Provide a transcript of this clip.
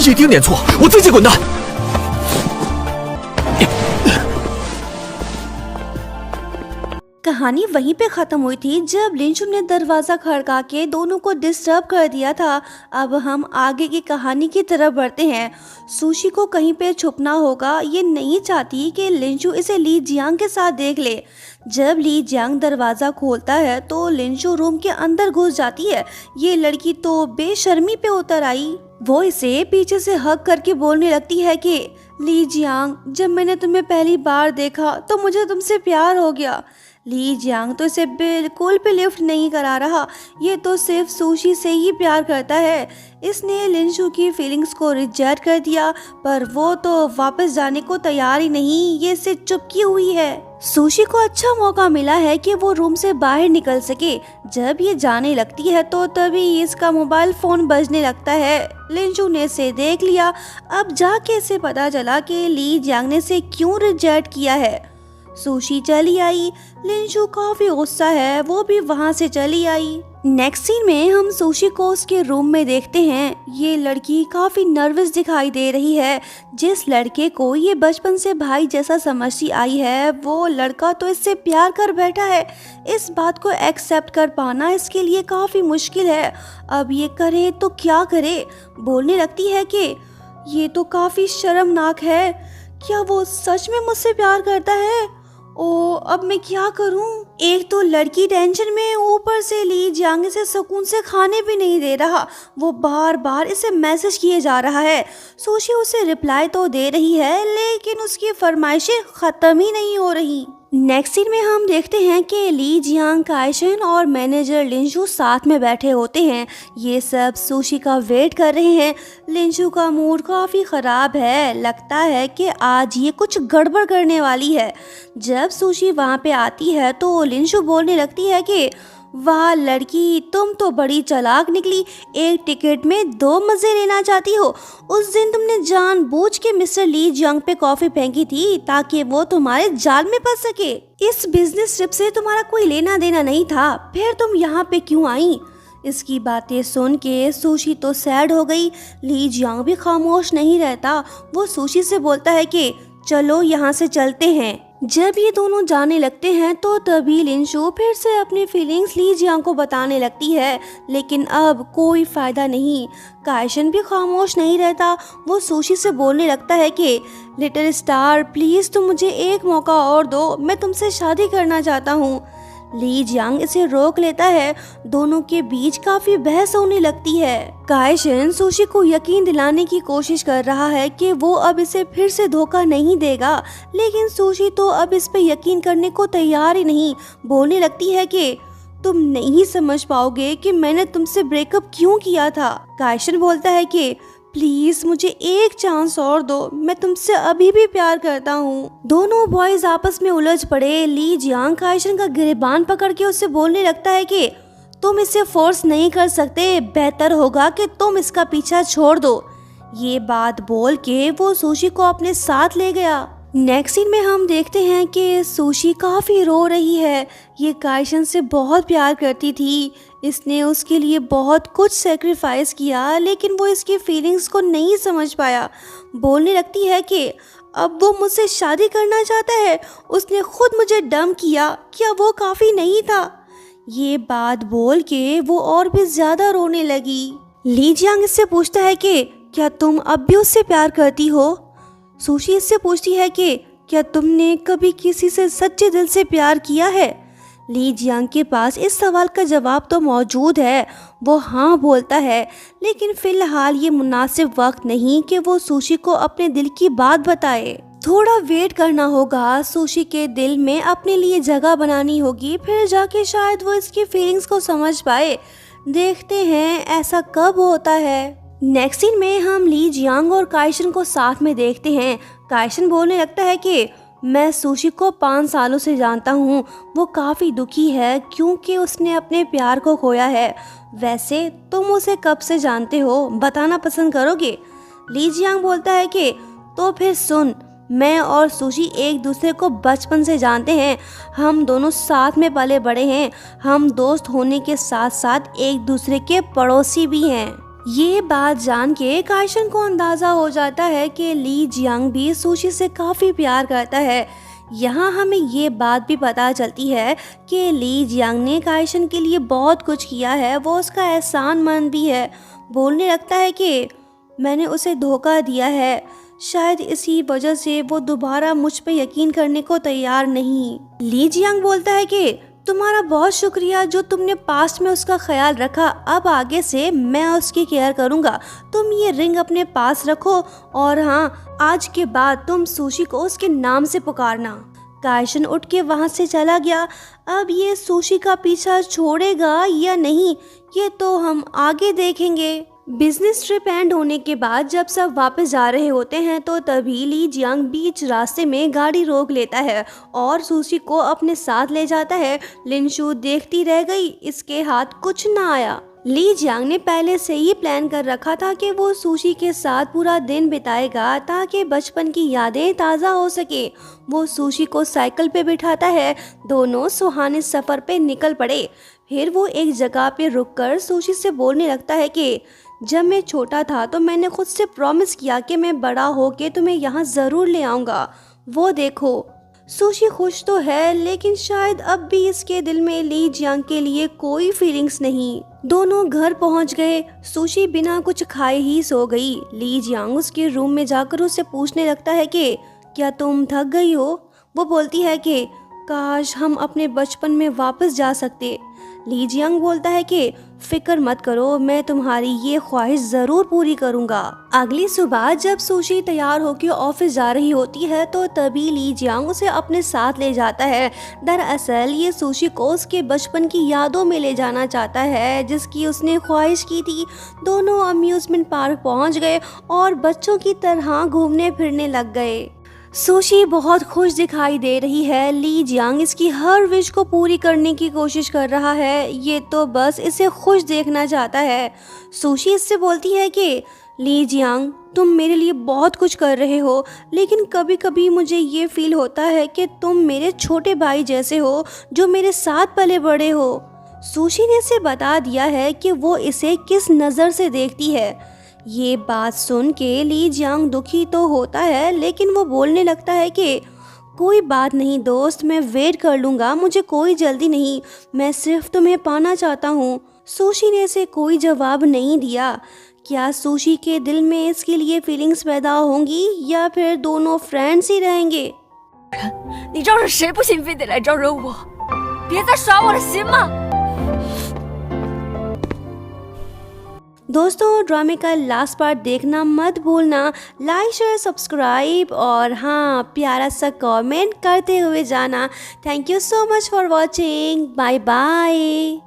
一丁点错，我自己滚蛋。 कहानी वहीं पे ख़त्म हुई थी जब लिंचू ने दरवाज़ा खड़का के दोनों को डिस्टर्ब कर दिया था। अब हम आगे की कहानी की तरफ बढ़ते हैं। सुशी को कहीं पे छुपना होगा। ये नहीं चाहती कि लिंचू इसे ली जियांग के साथ देख ले। जब ली जियांग दरवाज़ा खोलता है तो लिंचू रूम के अंदर घुस जाती है। ये लड़की तो बेशर्मी पे उतर आई। वो इसे पीछे से हग करके बोलने लगती है कि ली जियांग, जब मैंने तुम्हें पहली बार देखा तो मुझे तुमसे प्यार हो गया। ली जियांग तो इसे बिल्कुल भी लिफ्ट नहीं करा रहा। ये तो सिर्फ सुशी से ही प्यार करता है। इसने लिंचू की फीलिंग्स को रिजेक्ट कर दिया, पर वो तो वापस जाने को तैयार ही नहीं। ये इससे चुपकी हुई है। सुशी को अच्छा मौका मिला है कि वो रूम से बाहर निकल सके। जब ये जाने लगती है तो तभी इसका मोबाइल फोन बजने लगता है। लिंचू ने इसे देख लिया। अब जाके इसे पता चला कि ली जियांग ने इसे क्यों रिजेक्ट किया है। सुशी चली आई। लिंचू काफी गुस्सा है, वो भी वहाँ से चली आई। नेक्स्ट सीन में हम सुशी को उसके रूम में देखते हैं। ये लड़की काफी नर्वस दिखाई दे रही है। जिस लड़के को ये बचपन से भाई जैसा समझती आई है, वो लड़का तो इससे प्यार कर बैठा है। इस बात को एक्सेप्ट कर पाना इसके लिए काफी मुश्किल है। अब ये करे तो क्या करे। बोलने लगती है कि ये तो काफी शर्मनाक है। क्या वो सच में मुझसे प्यार करता है? ओ, अब मैं क्या करूं? एक तो लड़की टेंशन में, ऊपर से ली जियांग से सुकून से खाने भी नहीं दे रहा। वो बार बार इसे मैसेज किए जा रहा है। सुशी उसे रिप्लाई तो दे रही है, लेकिन उसकी फरमाइशें खत्म ही नहीं हो रही। नेक्स्ट सीन में हम देखते हैं कि ली जियांग, काइशन और मैनेजर लिंचू साथ में बैठे होते हैं। ये सब सुशी का वेट कर रहे हैं। लिंचू का मूड काफ़ी ख़राब है। लगता है कि आज ये कुछ गड़बड़ करने वाली है। जब सुशी वहाँ पे आती है तो लिंचू बोलने लगती है कि वाह लड़की, तुम तो बड़ी चालाक निकली। एक टिकट में दो मज़े लेना चाहती हो। उस दिन तुमने जानबूझ के मिस्टर ली जियांग पे कॉफ़ी फेंकी थी ताकि वो तुम्हारे जाल में फंस सके। इस बिजनेस ट्रिप से तुम्हारा कोई लेना देना नहीं था, फिर तुम यहाँ पे क्यों आई? इसकी बातें सुन के सुशी तो सैड हो गई। ली जियांग भी खामोश नहीं रहता। वो सुशी से बोलता है कि चलो यहाँ से चलते हैं। जब ये दोनों जाने लगते हैं तो तभी लिंचू फिर से अपनी फीलिंग्स ली जियांग को बताने लगती है, लेकिन अब कोई फायदा नहीं। काइशन भी खामोश नहीं रहता। वो सुशी से बोलने लगता है कि लिटिल स्टार, प्लीज तुम मुझे एक मौका और दो, मैं तुमसे शादी करना चाहता हूँ। ली जियांग इसे रोक लेता है। दोनों के बीच काफी बहस होने लगती है। काइशन सुशी को यकीन दिलाने की कोशिश कर रहा है कि वो अब इसे फिर से धोखा नहीं देगा, लेकिन सुशी तो अब इस पे यकीन करने को तैयार ही नहीं। बोलने लगती है कि तुम नहीं समझ पाओगे कि मैंने तुमसे ब्रेकअप क्यों किया था। काइशन बोलता है कि प्लीज मुझे एक चांस और दो, मैं तुमसे अभी भी प्यार करता हूँ। दोनों बॉयज आपस में उलझ पड़े। ली जियांग काइशन का गिरेबान पकड़ के उससे बोलने लगता है कि तुम इसे फोर्स नहीं कर सकते, बेहतर होगा कि तुम इसका पीछा छोड़ दो। ये बात बोल के वो सुशी को अपने साथ ले गया। नेक्स्ट सीन में हम देखते हैं कि सुशी काफ़ी रो रही है। ये काइशन से बहुत प्यार करती थी। इसने उसके लिए बहुत कुछ सेक्रीफाइस किया, लेकिन वो इसकी फीलिंग्स को नहीं समझ पाया। बोलने लगती है कि अब वो मुझसे शादी करना चाहता है। उसने खुद मुझे डंप किया, क्या वो काफ़ी नहीं था? ये बात बोल के वो और भी ज़्यादा रोने लगी। ली जियांग इससे पूछता है कि क्या तुम अब भी उससे प्यार करती हो? सुशी इससे पूछती है कि क्या तुमने कभी किसी से सच्चे दिल से प्यार किया है? ली जियांग के पास इस सवाल का जवाब तो मौजूद है। वो हाँ बोलता है, लेकिन फिलहाल ये मुनासिब वक्त नहीं कि वो सुशी को अपने दिल की बात बताए। थोड़ा वेट करना होगा। सुशी के दिल में अपने लिए जगह बनानी होगी, फिर जाके शायद वो इसकी फीलिंग्स को समझ पाए। देखते हैं ऐसा कब होता है। नेक्स्ट सीन में हम ली जियांग और काइशन को साथ में देखते हैं। काइशन बोलने लगता है कि मैं सुशी को 5 सालों से जानता हूँ। वो काफ़ी दुखी है क्योंकि उसने अपने प्यार को खोया है। वैसे तुम उसे कब से जानते हो, बताना पसंद करोगे? ली जियांग बोलता है कि तो फिर सुन, मैं और सुशी एक दूसरे को बचपन से जानते हैं। हम दोनों साथ में पले बड़े हैं। हम दोस्त होने के साथ साथ एक दूसरे के पड़ोसी भी हैं। ये बात जान के काइशन को अंदाजा हो जाता है कि ली जियांग भी सुशी से काफी प्यार करता है। यहाँ हमें ये बात भी पता चलती है कि ली जियांग ने काइशन के लिए बहुत कुछ किया है, वो उसका एहसानमंद भी है। बोलने लगता है कि मैंने उसे धोखा दिया है, शायद इसी वजह से वो दोबारा मुझ पे यकीन करने को तैयार नहीं। ली जियांग बोलता है कि तुम्हारा बहुत शुक्रिया जो तुमने पास्ट में उसका ख्याल रखा, अब आगे से मैं उसकी केयर करूंगा। तुम ये रिंग अपने पास रखो और हाँ, आज के बाद तुम सुशी को उसके नाम से पुकारना। काइशन उठ के वहाँ से चला गया। अब ये सुशी का पीछा छोड़ेगा या नहीं, ये तो हम आगे देखेंगे। बिजनेस ट्रिप एंड होने के बाद जब सब वापस जा रहे होते हैं तो तभी ली जियांग बीच रास्ते में गाड़ी रोक लेता है और सुशी को अपने साथ ले जाता है। लिनशु देखती रह गई, इसके हाथ कुछ ना आया। ली जियांग ने पहले से ही प्लान कर रखा था कि वो सुशी के साथ पूरा दिन बिताएगा ताकि बचपन की यादें ताज़ा हो सके। वो सुशी को साइकिल पे बिठाता है, दोनों सुहाने सफ़र पे निकल पड़े। फिर वो एक जगह पे रुककर सुशी से बोलने लगता है कि जब मैं छोटा था तो मैंने खुद से प्रॉमिस किया कि मैं बड़ा होके तुम्हें यहाँ ज़रूर ले आऊँगा। वो देखो। सुशी खुश तो है लेकिन शायद अब भी इसके दिल में ली जियांग के लिए कोई फीलिंग्स नहीं। दोनों घर पहुंच गए। सुशी बिना कुछ खाए ही सो गई। ली जियांग उसके रूम में जाकर उससे पूछने लगता है कि क्या तुम थक गई हो। वो बोलती है कि काश हम अपने बचपन में वापस जा सकते। ली जियांग बोलता है कि फिक्र मत करो, मैं तुम्हारी ये ख्वाहिश ज़रूर पूरी करूँगा। अगली सुबह जब सुशी तैयार होकर ऑफिस जा रही होती है तो तभी ली जियांग उसे अपने साथ ले जाता है। दरअसल ये सुशी को उसके बचपन की यादों में ले जाना चाहता है जिसकी उसने ख्वाहिश की थी। दोनों अम्यूज़मेंट पार्क पहुँच गए और बच्चों की तरह घूमने फिरने लग गए। सुशी बहुत खुश दिखाई दे रही है। ली जियांग इसकी हर विश को पूरी करने की कोशिश कर रहा है, ये तो बस इसे खुश देखना चाहता है। सुशी इससे बोलती है कि ली जियांग तुम मेरे लिए बहुत कुछ कर रहे हो, लेकिन कभी कभी मुझे ये फील होता है कि तुम मेरे छोटे भाई जैसे हो जो मेरे साथ पले बड़े हो। सुशी ने इसे बता दिया है कि वो इसे किस नज़र से देखती है। ये बात सुन के ली जियांग दुखी तो होता है लेकिन वो बोलने लगता है कि कोई बात नहीं दोस्त, मैं वेट कर लूँगा, मुझे कोई जल्दी नहीं, मैं सिर्फ तुम्हें पाना चाहता हूँ। सुशी ने इसे कोई जवाब नहीं दिया। क्या सुशी के दिल में इसके लिए फीलिंग्स पैदा होंगी या फिर दोनों फ्रेंड्स ही रहेंगे। 你招惹谁不行非得来招惹我？别再耍我的心嘛！ दोस्तों ड्रामे का लास्ट पार्ट देखना मत भूलना। लाइक शेयर सब्सक्राइब और हाँ, प्यारा सा कमेंट करते हुए जाना। Thank you so much for watching. Bye bye.